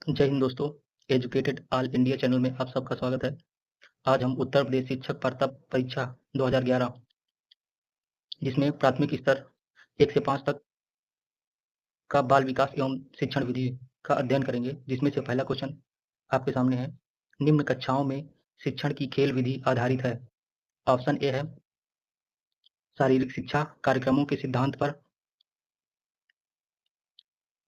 जय हिंद दोस्तों, educated all India channel में आप सबका स्वागत है। आज हम उत्तर प्रदेश शिक्षक पात्रता परीक्षा 2011 जिसमें प्राथमिक स्तर 1 से 5 तक का बाल विकास एवं शिक्षण विधि का अध्ययन करेंगे, जिसमें से पहला क्वेश्चन आपके सामने है। निम्न कक्षाओं में शिक्षण की खेल विधि आधारित है। ऑप्शन ए है शारीरिक शिक्षा कार्यक्रमों के सिद्धांत पर,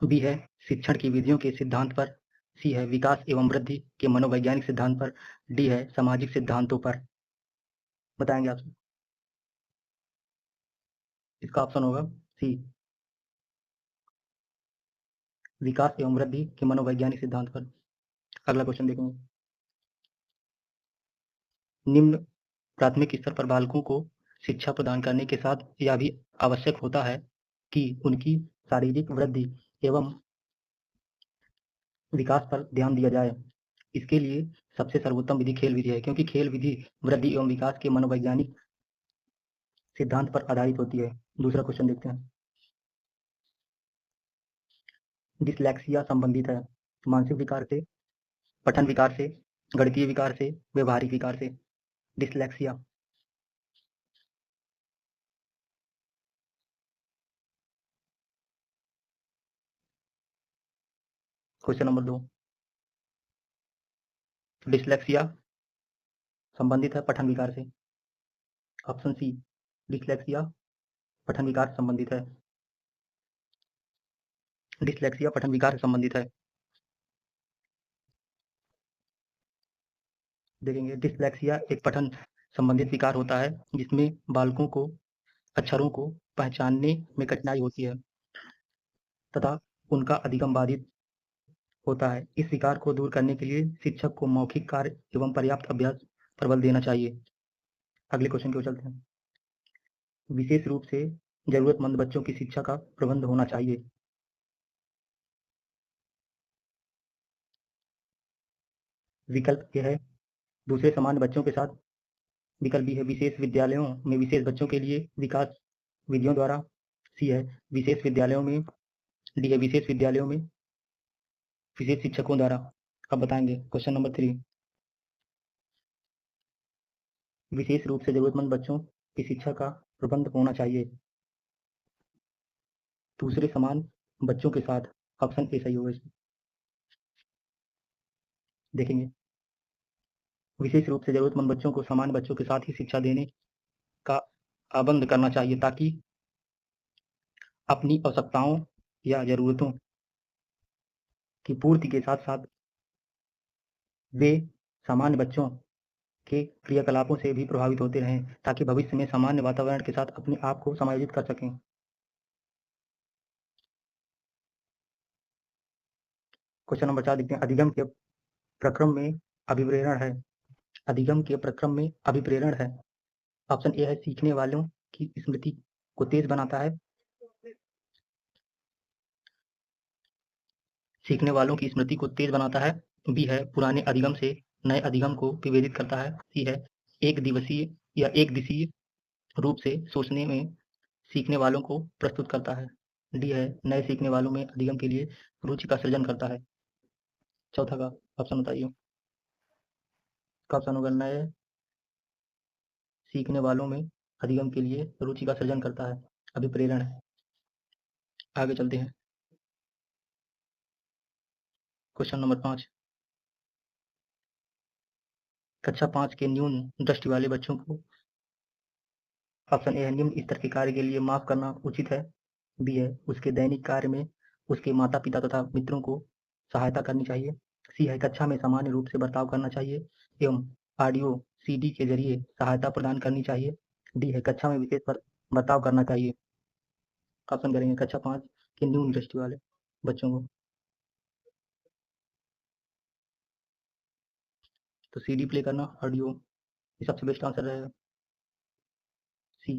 बी है शिक्षण की विधियों के सिद्धांत पर, सी है विकास एवं वृद्धि के मनोवैज्ञानिक सिद्धांत पर, डी है सामाजिक सिद्धांतों पर। बताएंगे आप। इसका ऑप्शन होगा सी, विकास एवं वृद्धि के मनोवैज्ञानिक सिद्धांत पर। अगला क्वेश्चन देखेंगे। निम्न प्राथमिक स्तर पर बालकों को शिक्षा प्रदान करने के साथ यह भी आवश्यक होता है कि उनकी शारीरिक वृद्धि एवं विकास पर ध्यान दिया जाए। इसके लिए सबसे सर्वोत्तम विधि खेल विधि है, क्योंकि खेल विधि वृद्धि एवं विकास के मनोवैज्ञानिक सिद्धांत पर आधारित होती है। दूसरा क्वेश्चन देखते हैं। डिसलेक्सिया संबंधित है मानसिक विकार से, पठन विकार से, गणितीय विकार से, व्यवहारिक विकार से। डिसलेक्सिया। क्वेश्चन नंबर 2, डिसलेक्सिया संबंधित है पठन विकार से। ऑप्शन सी, डिसलेक्सिया पठन विकार से संबंधित है। डिसलेक्सिया पठन विकार से संबंधित है। देखेंगे, डिसलेक्सिया एक पठन संबंधित विकार होता है जिसमें बालकों को अक्षरों को पहचानने में कठिनाई होती है तथा उनका अधिगम बाधित होता है। इस विकार को दूर करने के लिए शिक्षक को मौखिक कार्य एवं पर्याप्त अभ्यास पर बल देना चाहिए। अगले क्वेश्चन की ओर चलते हैं। विशेष रूप से जरूरतमंद बच्चों की शिक्षा का प्रबंध होना चाहिए। विकल्प ए है दूसरे सामान्य बच्चों के साथ, विकल्प बी है विशेष विद्यालयों में विशेष बच्चों के लिए विकास विधियों द्वारा, सी है विशेष विद्यालयों में, डी है विशेष विद्यालयों में विशेष शिक्षकों द्वारा। अब बताएंगे क्वेश्चन नंबर 3। विशेष रूप से जरूरतमंद बच्चों की शिक्षा का प्रबंध होना चाहिए दूसरे समान बच्चों के साथ। ऑप्शन ए सही होगा इसमें। देखेंगे, विशेष रूप से जरूरतमंद बच्चों को समान बच्चों के साथ ही शिक्षा देने का आबंध करना चाहिए ताकि अपनी आवश्यकताओं या जरूरतों की पूर्ति के साथ साथ वे सामान्य बच्चों के क्रियाकलापों से भी प्रभावित होते रहें, ताकि भविष्य में सामान्य वातावरण के साथ अपने आप को समायोजित कर सकें। क्वेश्चन नंबर 4 देखते हैं। अधिगम के प्रक्रम में अभिप्रेरण है। अधिगम के प्रक्रम में अभिप्रेरण है। ऑप्शन ए है सीखने वालों की स्मृति को तेज बनाता है। सीखने वालों की स्मृति को तेज बनाता है। बी है पुराने अधिगम से नए अधिगम को विभेदित करता है। सी है एक दिवसीय या एक दिशीय रूप से सोचने में सीखने वालों को प्रस्तुत करता है। डी है नए सीखने वालों में अधिगम के लिए रुचि का सृजन करता है। चौथा का ऑप्शन बताइए। का ऑप्शन होगा नए सीखने वालों में अधिगम के लिए रुचि का सृजन करता है, अभिप्रेरण है। आगे चलते हैं। Question number 5। कक्षा 5 के न्यून दृष्टि वाले बच्चों को, ऑप्शन ए है निम्न स्तर के कार्य के लिए माफ करना उचित है। बी है उसके दैनिक कार्य में उसके माता पिता तथा मित्रों को सहायता करनी चाहिए। सी है कक्षा में सामान्य रूप से बर्ताव करना चाहिए एवं ऑडियो सीडी के जरिए सहायता प्रदान करनी चाहिए। डी है कक्षा में विशेष बर्ताव करना चाहिए। ऑप्शन करेंगे कक्षा 5 के न्यून दृष्टि वाले बच्चों को। तो सीडी प्ले करना, ऑडियो, ये सबसे बेस्ट आंसर रहेगा सी।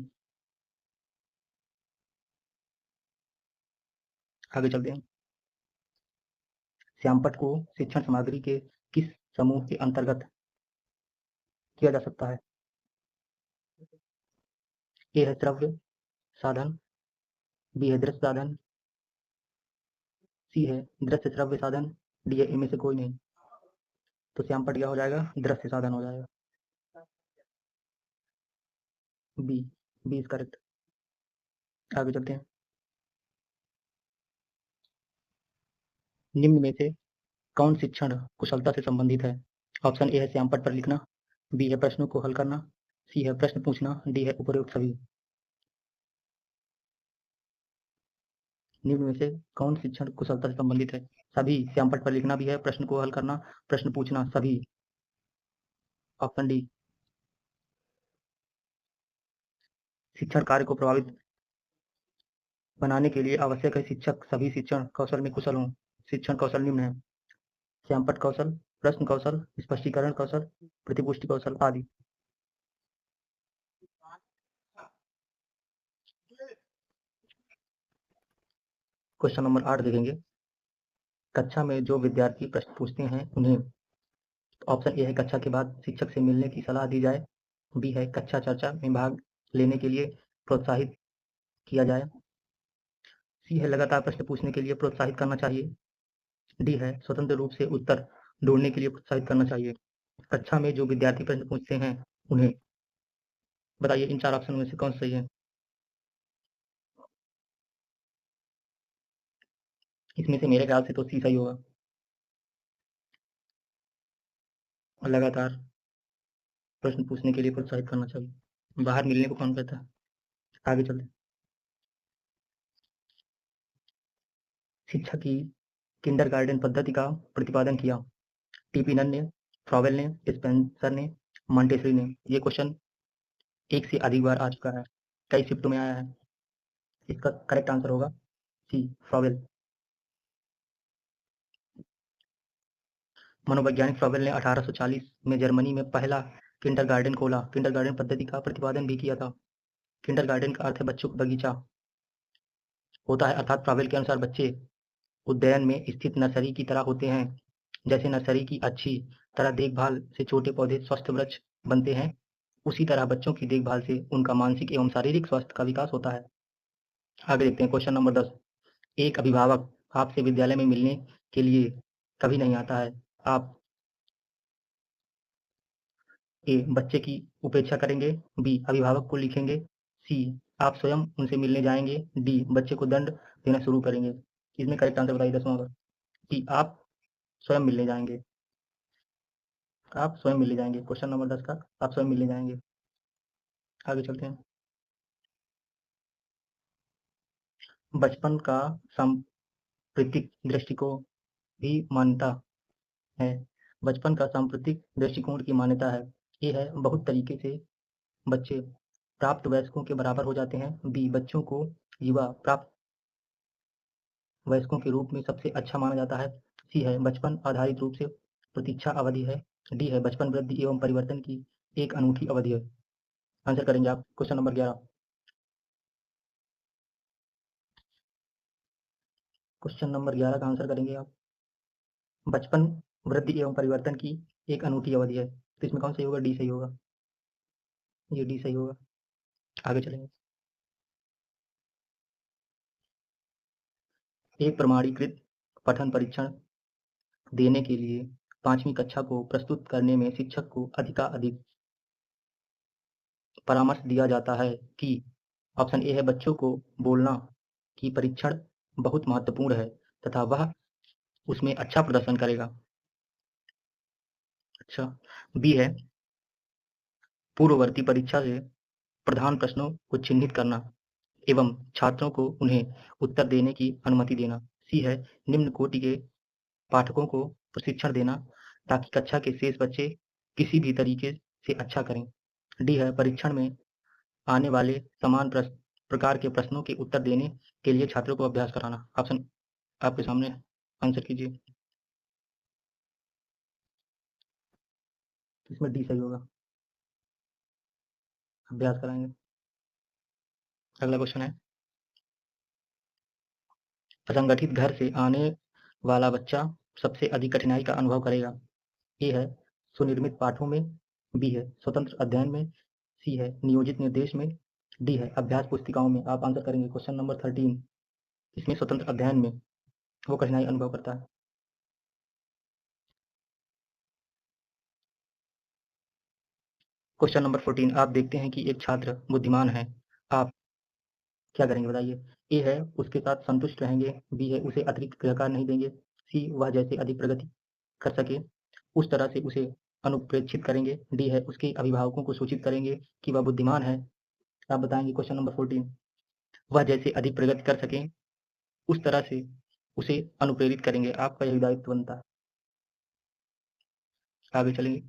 आगे चलते हैं। श्यामपट्ट को शिक्षण सामग्री के किस समूह के अंतर्गत किया जा सकता है? ए है श्रव्य साधन, बी है दृश्य साधन, सी है दृश्य श्रव्य साधन, डी है इनमें से कोई नहीं, तो श्यामपट्ट क्या हो जाएगा, दृश्य साधन हो जाएगा। B, B is correct. आगे चलते हैं। निम्न में से कौन शिक्षण कुशलता से संबंधित है? ऑप्शन ए है श्यामपट्ट पर लिखना, बी है प्रश्नों को हल करना, सी है प्रश्न पूछना, डी है उपरोक्त सभी। निम्न में से कौन शिक्षण कुशलता से संबंधित है? सभी। श्यामपट्ट पर लिखना भी है, प्रश्न को हल करना, प्रश्न पूछना, सभी। Option D. शिक्षण कार्य को प्रभावित बनाने के लिए आवश्यक है शिक्षक सभी शिक्षण कौशल में कुशल हों। शिक्षण कौशल निम्न है: श्यामपट्ट कौशल, प्रश्न कौशल, स्पष्टीकरण कौशल, प्रतिपुष्टि कौशल आदि। क्वेश्चन नंबर 8 देखेंगे। कक्षा में जो विद्यार्थी प्रश्न पूछते हैं उन्हें, ऑप्शन ए है कक्षा के बाद शिक्षक से मिलने की सलाह दी जाए, बी है कक्षा चर्चा में भाग लेने के लिए प्रोत्साहित किया जाए, सी है लगातार प्रश्न पूछने के लिए प्रोत्साहित करना चाहिए, डी है स्वतंत्र रूप से उत्तर ढूंढने के लिए प्रोत्साहित करना चाहिए। कक्षा में जो विद्यार्थी प्रश्न पूछते हैं उन्हें, बताइए इन 4 ऑप्शन में से कौन सही है? इसमें से मेरे ख्याल से तो सी सही होगा, लगातार प्रश्न पूछने के लिए प्रोत्साहित करना चाहिए। बाहर मिलने को कौन कहता है? आगे चलते। शिक्षा की किंडरगार्टन पद्धति का प्रतिपादन किया। टीपीनन ने, फ्रॉवेल ने, स्पेंसर ने, मॉन्टेसरी ने। ये क्वेश्चन एक से अधिक बार आ चुका है, कई शिफ्टों में आया है। इसका करेक्ट आंसर होगा सी, फ्रॉवेल। मनोवैज्ञानिक फ्रॉवेल ने 1840 में जर्मनी में पहला किंडरगार्टन खोला। किंडरगार्टन पद्धति का प्रतिपादन भी किया था। किंडरगार्टन का अर्थ है बच्चों का बगीचा होता है, अर्थात फ्रॉवेल के अनुसार बच्चे उद्यान में स्थित नर्सरी की तरह होते हैं। जैसे नर्सरी की अच्छी तरह देखभाल से छोटे पौधे स्वस्थ वृक्ष बनते हैं, उसी तरह बच्चों की देखभाल से उनका मानसिक एवं शारीरिक स्वास्थ्य का विकास होता है। आगे देखते हैं क्वेश्चन नंबर 10। एक अभिभावक आपसे विद्यालय में मिलने के लिए कभी नहीं आता है। आप ए बच्चे की उपेक्षा करेंगे, बी अभिभावक को लिखेंगे, सी आप स्वयं उनसे मिलने जाएंगे, डी बच्चे को दंड देना शुरू करेंगे। इसमें करेक्ट आंसर बताइए 10वां का। कि आप स्वयं मिलने जाएंगे। आप स्वयं मिलने जाएंगे, क्वेश्चन नंबर 10 का आप स्वयं मिलने जाएंगे। आगे चलते हैं। बचपन का सांप्रतिक दृष्टिकोण भी मान्यता है। बचपन का सांप्रतिक दृष्टिकोण की मान्यता है। ये है बहुत तरीके से बच्चे प्राप्त वयस्कों के बराबर हो जाते हैं, बी बच्चों को युवा प्राप्त वयस्कों के रूप में सबसे अच्छा माना जाता है, सी है बचपन आधारित रूप से प्रतीक्षा अवधि है, डी है बचपन वृद्धि एवं परिवर्तन की एक अनूठी अवधि है। आंसर करेंगे आप क्वेश्चन नंबर 11। क्वेश्चन नंबर 11 का आंसर करेंगे आप। बचपन वृद्धि एवं परिवर्तन की एक अनूठी अवधि है, तो इसमें कौन सही होगा? डी सही होगा, ये डी सही होगा। आगे चलेंगे। एक प्रमाणीकृत पठन परीक्षण देने के लिए 5वीं कक्षा को प्रस्तुत करने में शिक्षक को अधिकाधिक परामर्श दिया जाता है कि ऑप्शन ए है बच्चों को बोलना कि परीक्षण बहुत महत्वपूर्ण है तथा वह उसमें अच्छा प्रदर्शन करेगा। अच्छा, बी है पूर्ववर्ती परीक्षा से प्रधान प्रश्नों को चिन्हित करना एवं छात्रों को उन्हें उत्तर देने की अनुमति देना, सी है निम्न कोटि के पाठकों को प्रशिक्षण देना ताकि कक्षा के शेष बच्चे किसी भी तरीके से अच्छा करें, डी है परीक्षण में आने वाले समान प्रकार के प्रश्नों के उत्तर देने के लिए छात्रों को अभ्यास कराना। ऑप्शन आपके सामने, आंसर कीजिए। इसमें डी सही होगा, अभ्यास कराएंगे। अगला क्वेश्चन है, असंगठित घर से आने वाला बच्चा सबसे अधिक कठिनाई का अनुभव करेगा। ए है सुनिर्मित पाठों में, बी है स्वतंत्र अध्ययन में, सी है नियोजित निर्देश में, डी है अभ्यास पुस्तिकाओं में। आप आंसर करेंगे क्वेश्चन नंबर 13। इसमें स्वतंत्र अध्ययन में वो कठिनाई अनुभव करता है। क्वेश्चन नंबर 14 आप देखते हैं कि एक छात्र बुद्धिमान है, आप क्या करेंगे बताइए? ए है उसके साथ संतुष्ट रहेंगे, बी है उसे अतिरिक्त गृहकार्य नहीं देंगे, सी वह जैसे अधिक प्रगति कर सके उस तरह से उसे अनुप्रेक्षित करेंगे, डी है उसके अभिभावकों को सूचित करेंगे कि वह बुद्धिमान है। आप बताएंगे क्वेश्चन नंबर 14 वह जैसे अधिक प्रगति कर सके उस तरह से उसे अनुप्रेरित करेंगे। आपका यही दायित्व बनता है। आगे चलेंगे।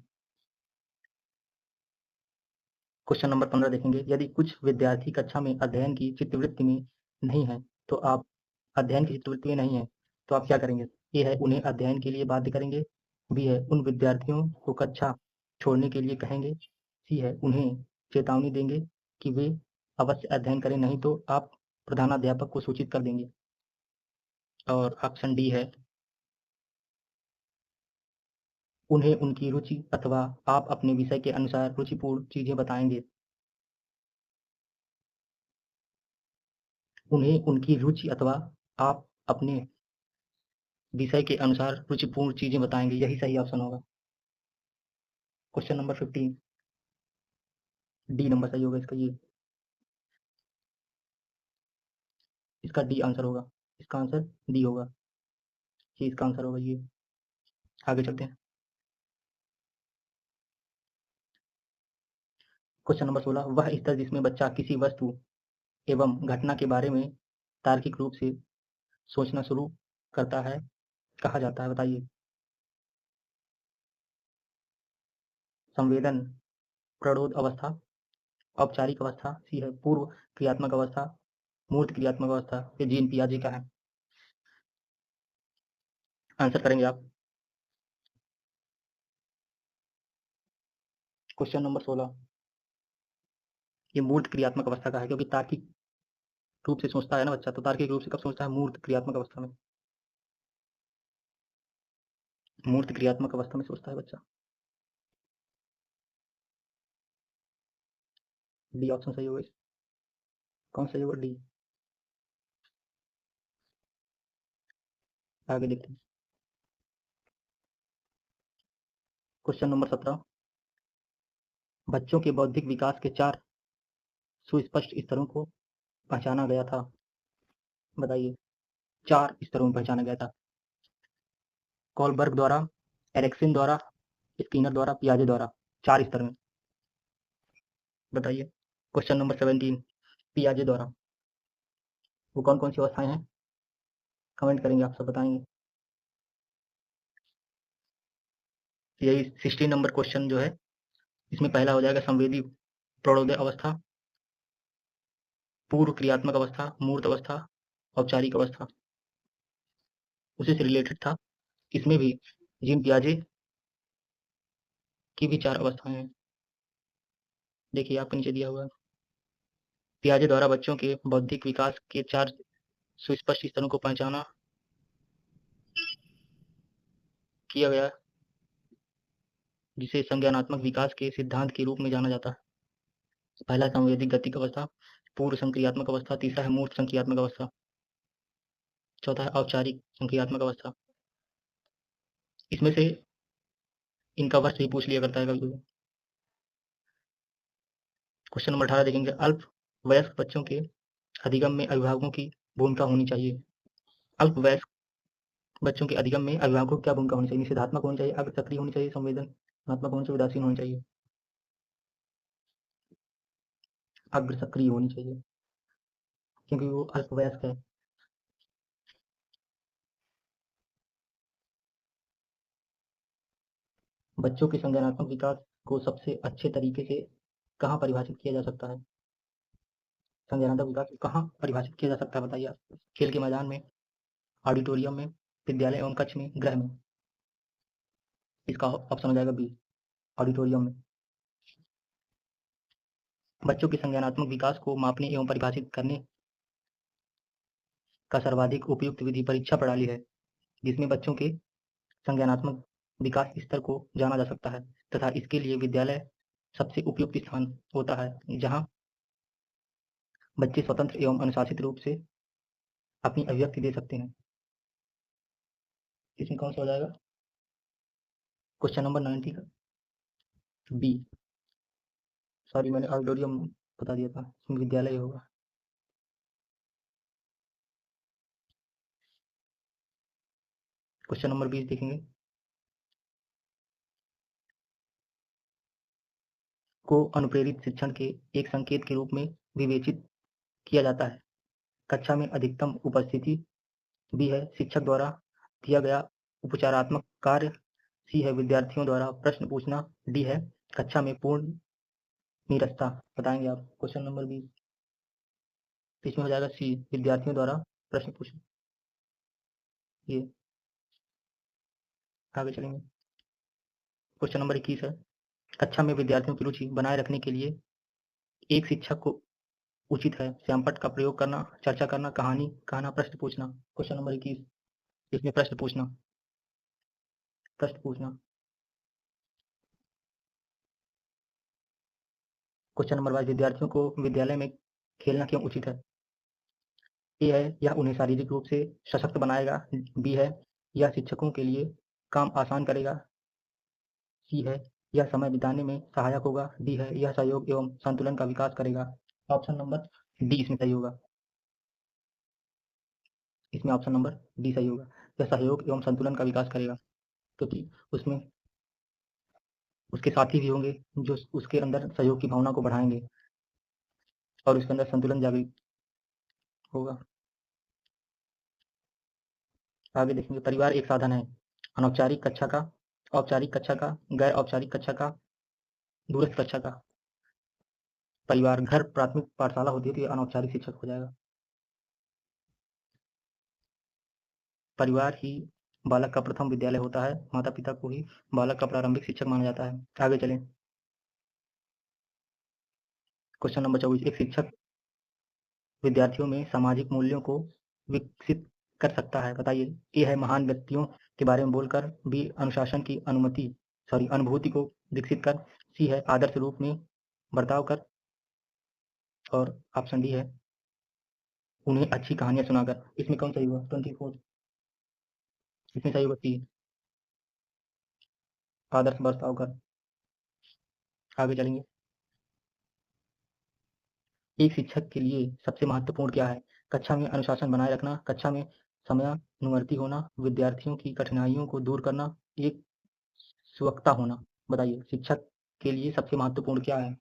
क्वेश्चन नंबर 15 देखेंगे, यदि कुछ विद्यार्थी कक्षा में अध्ययन की चित्तवृत्ति में नहीं है तो आप अध्ययन की चित्तवृत्ति में नहीं है तो आप क्या करेंगे? ए है उन्हें अध्ययन के लिए बाध्य करेंगे, बी है उन विद्यार्थियों को कक्षा छोड़ने के लिए कहेंगे, सी है उन्हें चेतावनी देंगे कि वे अवश्य अध्ययन करें नहीं तो आप प्रधानाध्यापक को सूचित कर देंगे। और ऑप्शन डी है उन्हें उनकी रुचि अथवा आप अपने विषय के अनुसार रुचिपूर्ण चीजें बताएंगे। उन्हें उनकी रुचि अथवा आप अपने विषय के अनुसार रुचिपूर्ण चीजें बताएंगे, यही सही ऑप्शन होगा। क्वेश्चन नंबर 15 डी नंबर सही होगा इसका। ये इसका डी आंसर होगा, इसका आंसर डी होगा, ये इसका आंसर होगा। ये आगे चलते हैं। क्वेश्चन नंबर 16 वह स्तर जिसमें बच्चा किसी वस्तु एवं घटना के बारे में तार्किक रूप से सोचना शुरू करता है कहा जाता है? बताइए। संवेदन प्रौढ़ अवस्था, औपचारिक अवस्था, सी है पूर्व क्रियात्मक अवस्था, मूर्त क्रियात्मक अवस्था, ये जीन पियाजे का है। आंसर करेंगे आप। क्वेश्चन नंबर 16 ये मूर्त क्रियात्मक अवस्था का है, क्योंकि तार्किक रूप से सोचता है ना बच्चा, तो तार्किक रूप से कब सोचता है? मूर्त क्रियात्मक अवस्था में। मूर्त क्रियात्मक अवस्था में सोचता है बच्चा। डी ऑप्शन सही होगा। कौन सही होगा? डी। आगे देखते हैं। क्वेश्चन नंबर 17 बच्चों के बौद्धिक विकास के 4 सुस्पष्ट स्तरों को पहचाना गया था। बताइए। 4 स्तरों में पहचाना गया था। कॉलबर्ग द्वारा, एरिक्सन द्वारा, स्किनर द्वारा, पियाजे द्वारा। 4 स्तर में। बताइए। क्वेश्चन नंबर 17 पियाजे द्वारा वो कौन कौन सी अवस्थाएं हैं? कमेंट करेंगे, आप सब बताएंगे। यही 16 नंबर क्वेश्चन जो है इसमें पहला हो जाएगा संवेदी प्रौढ़ोदय अवस्था, पूर्व क्रियात्मक अवस्था, मूर्त अवस्था, औपचारिक अवस्था। उसी से रिलेटेड था। इसमें भी जीन पियाजे की भी 4 अवस्थाएं हैं। देखिए आपके नीचे दिया हुआ है। पियाजे द्वारा बच्चों के बौद्धिक विकास के 4 सुस्पष्ट स्तरों को पहचाना किया गया, जिसे संज्ञानात्मक विकास के सिद्धांत के रूप में जाना जाता है। पहला संवेदी गतिक अवस्था, पूर्व संक्रियात्मक अवस्था, तीसरा है मूर्त संक्रियात्मक अवस्था, चौथा है औपचारिक संक्रियात्मक अवस्था। इसमें से इनका वर्ष भी पूछ लिया करता है कभी कभी। क्वेश्चन नंबर 18 देखेंगे, अल्प वयस्क बच्चों के अधिगम में अभिभावकों की भूमिका होनी चाहिए। अल्प वयस्क बच्चों के अधिगम में अभिभावकों की क्या भूमिका होनी चाहिए? निषेधात्मक होनी चाहिए, अग्र सक्रिय होनी चाहिए, संवेदनात्मक होनी चाहिए, उदासीन होनी चाहिए? अग्र सक्रिय होनी चाहिए, क्योंकि वो अल्प वयस्क है। बच्चों के संज्ञानात्मक विकास को सबसे अच्छे तरीके से कहाँ परिभाषित किया जा सकता है? संज्ञानात्मक विकास को कहाँ परिभाषित किया जा सकता है बताइए आप? खेल के मैदान में, ऑडिटोरियम में, विद्यालय एवं कक्ष में, गृह में। इसका ऑप्शन हो जाएगा बी, ऑडिटोरियम में। बच्चों के संज्ञानात्मक विकास को मापने एवं परिभाषित करने का सर्वाधिक उपयुक्त विधि परीक्षा प्रणाली है, जिसमें बच्चों के संज्ञानात्मक विकास स्तर को जाना जा सकता है, तथा इसके लिए विद्यालय सबसे उपयुक्त स्थान होता है, जहाँ बच्चे स्वतंत्र एवं अनुशासित रूप से अपनी अभिव्यक्ति दे सकते हैं। इसमें कौन सा हो जाएगा? क्वेश्चन नंबर 90 का बी, सॉरी, मैंने ऑडिटोरियम बता दिया था, इसमें विद्यालय होगा। क्वेश्चन नंबर 20 देखेंगे। को अनुप्रेरित शिक्षण के एक संकेत के रूप में विवेचित किया जाता है। कक्षा में अधिकतम उपस्थिति। बी है शिक्षक द्वारा दिया गया उपचारात्मक कार्य। सी है विद्यार्थियों द्वारा प्रश्न पूछना। डी है कक्षा में पूर्ण नीरसता। बताएंगे आप। क्वेश्चन नंबर 20, इसमें हो जाएगा सी, विद्यार्थियों द्वारा प्रश्न पूछना। ये आगे चलेंगे। क्वेश्चन नंबर 21 है, कक्षा में विद्यार्थियों की रुचि बनाए रखने के लिए एक शिक्षक को उचित है श्यामपट्ट का प्रयोग करना, चर्चा करना, कहानी कहना, प्रश्न पूछना। क्वेश्चन नंबर 21, इसमें प्रश्न पूछना। प्रश्न पूछना। क्वेश्चन नंबर 22, विद्यार्थियों को विद्यालय में खेलना क्यों उचित है। ए है यह उन्हें शारीरिक रूप से सशक्त बनाएगा। बी है यह शिक्षकों के लिए काम आसान करेगा। सी है यह समय बिताने में सहायक होगा। डी है यह सहयोग एवं संतुलन का विकास करेगा। ऑप्शन नंबर डी इसमें सही होगा। इसमें ऑप्शन नंबर डी सही होगा। यह सहयोग एवं संतुलन का विकास करेगा, क्योंकि उसमें उसके साथी भी होंगे जो उसके अंदर सहयोग की भावना को बढ़ाएंगे और उसके अंदर संतुलन जागृत होगा। आगे देखेंगे, परिवार एक साधन है अनौपचारिक कक्षा का, औपचारिक कक्षा का, गैर औपचारिक कक्षा का, दूरस्थ कक्षा का। परिवार, घर प्राथमिक पाठशाला होती है तो ये अनौपचारिक शिक्षक हो जाएगा। परिवार ही बालक का प्रथम विद्यालय होता है। माता पिता को ही बालक का प्रारंभिक शिक्षक माना जाता है। आगे चलें। क्वेश्चन नंबर 24, एक शिक्षक विद्यार्थियों में सामाजिक मूल्यों को विकसित कर सकता है। बताइए। ए है महान व्यक्तियों के बारे में बोलकर। बी अनुशासन की अनुभूति को विकसित कर। सी है आदर्श रूप में बर्ताव कर। और ऑप्शन डी है उन्हें अच्छी कहानियां सुनाकर। इसमें कौन सही हुआ? 24, इसमें सही होगा सी, आदर्श बर्ताव कर। आगे चलेंगे। एक शिक्षक के लिए सबसे महत्वपूर्ण क्या है? कक्षा में अनुशासन बनाए रखना, कक्षा में समयानुवर्ती होना, विद्यार्थियों की कठिनाइयों को दूर करना, एक सुवक्ता होना। बताइए शिक्षक के लिए सबसे महत्वपूर्ण क्या है?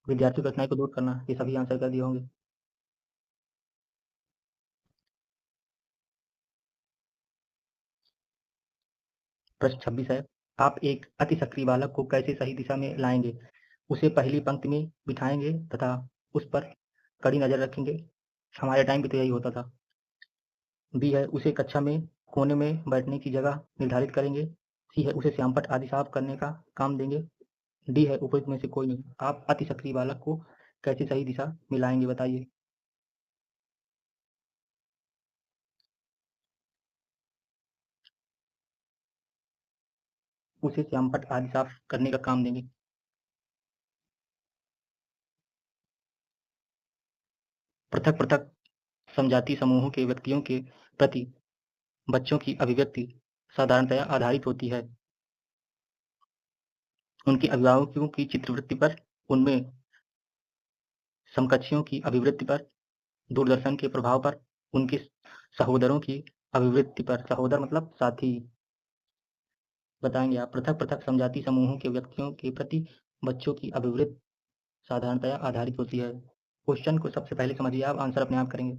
विद्यार्थियों की कठिनाई को दूर करना। ये सभी आंसर कर दिए होंगे। प्रश्न 26 है, आप एक अति सक्रिय बालक को कैसे सही दिशा में लाएंगे? उसे पहली पंक्ति में बिठाएंगे तथा उस पर कड़ी नजर रखेंगे। हमारे टाइम पे तो यही होता था। बी है उसे कक्षा में कोने में बैठने की जगह निर्धारित करेंगे। सी है उसे श्यामपट्ट आदि साफ करने का काम देंगे। डी है उपयुक्त में से कोई नहीं। आप अति सक्रिय बालक को कैसे सही दिशा में लाएंगे? बताइए। उसे श्यामपट्ट आदि साफ करने का काम देंगे। पृथक पृथक समजातीय समूहों के व्यक्तियों के प्रति बच्चों की अभिव्यक्ति साधारणतया आधारित होती है उनके अभिभावकों की चित्रवृत्ति पर, उनमें समकक्षियों की अभिवृत्ति पर, दूरदर्शन के प्रभाव पर, उनके सहोदरों की अभिवृत्ति पर। सहोदर मतलब साथी। बताएंगे आप। पृथक पृथक समजातीय समूहों के व्यक्तियों के प्रति बच्चों की अभिवृत्ति साधारणतया आधारित होती है। क्वेश्चन को सबसे पहले समझिए आप, आंसर अपने आप करेंगे।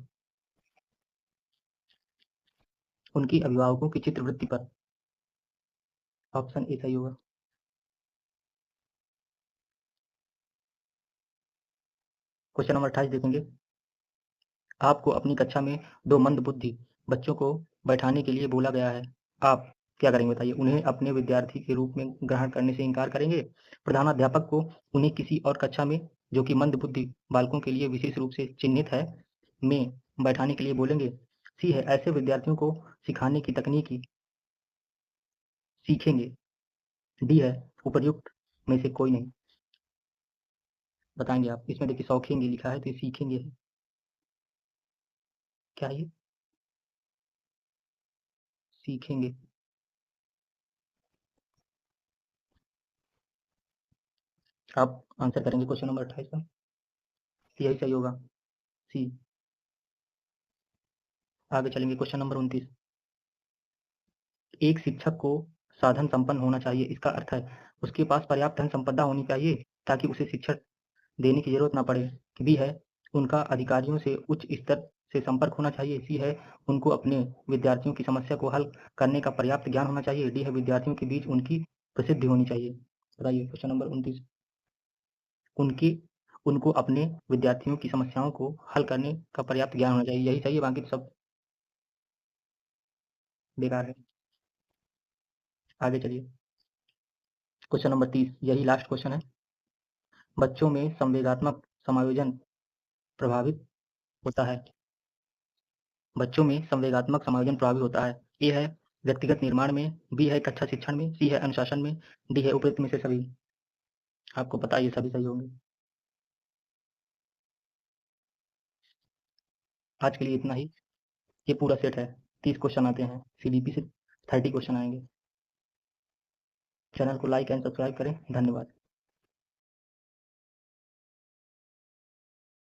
उनकी अभिभावकों की चित्रवृत्ति पर। ऑप्शन ए सही होगा। क्वेश्चन नंबर 28 देखेंगे। आपको अपनी कक्षा में 2 मंदबुद्धि बच्चों को बैठाने के लिए बोला गया है। आप क्या करेंगे? बताइए। उन्हें अपने विद्यार्थी के रूप में ग्रहण करने से इनकार करेंगे। प्रधानाध्यापक को उन्हें किसी और कक्षा में जो कि मंदबुद्धि बालकों के लिए विशेष रूप से चिन्हित है में बैठाने के लिए बोलेंगे। सी है ऐसे विद्यार्थियों को सिखाने की तकनीकी सीखेंगे। डी है उपर्युक्त में से कोई नहीं। बताएंगे आप। इसमें देखिए सौखेंगे लिखा है तो ये सीखेंगे है। क्या है ये? सीखेंगे। आप आंसर करेंगे क्वेश्चन नंबर 28 का? यही सही होगा, सी। आगे चलेंगे क्वेश्चन नंबर 29। एक शिक्षक को साधन संपन्न होना चाहिए, इसका अर्थ है उसके पास पर्याप्त धन संपदा होनी चाहिए ताकि उसे शिक्षण देने की जरूरत ना पड़े। बी है उनका अधिकारियों से उच्च स्तर से संपर्क होना चाहिए। सी है उनको अपने विद्यार्थियों की समस्या को हल करने का पर्याप्त ज्ञान होना चाहिए। डी है विद्यार्थियों के बीच उनकी प्रसिद्धि होनी चाहिए। बताइए क्वेश्चन नंबर 29। उनकी उनको अपने विद्यार्थियों की समस्याओं को हल करने का पर्याप्त ज्ञान होना चाहिए। यही सही है, बाकी तो सब बेकार है। आगे चलिए क्वेश्चन नंबर 30, यही लास्ट क्वेश्चन है। बच्चों में संवेगात्मक समायोजन प्रभावित होता है। बच्चों में संवेगात्मक समायोजन प्रभावित होता है। ए है व्यक्तिगत निर्माण में, बी है कक्षा शिक्षण में, सी है अनुशासन में, डी है उपयुक्त में से सभी। आपको पता है ये सभी सही होंगे। आज के लिए इतना ही। ये पूरा सेट है, 30 क्वेश्चन आते हैं, सीडीपी से 30 क्वेश्चन आएंगे। चैनल को लाइक एंड सब्सक्राइब करें। धन्यवाद।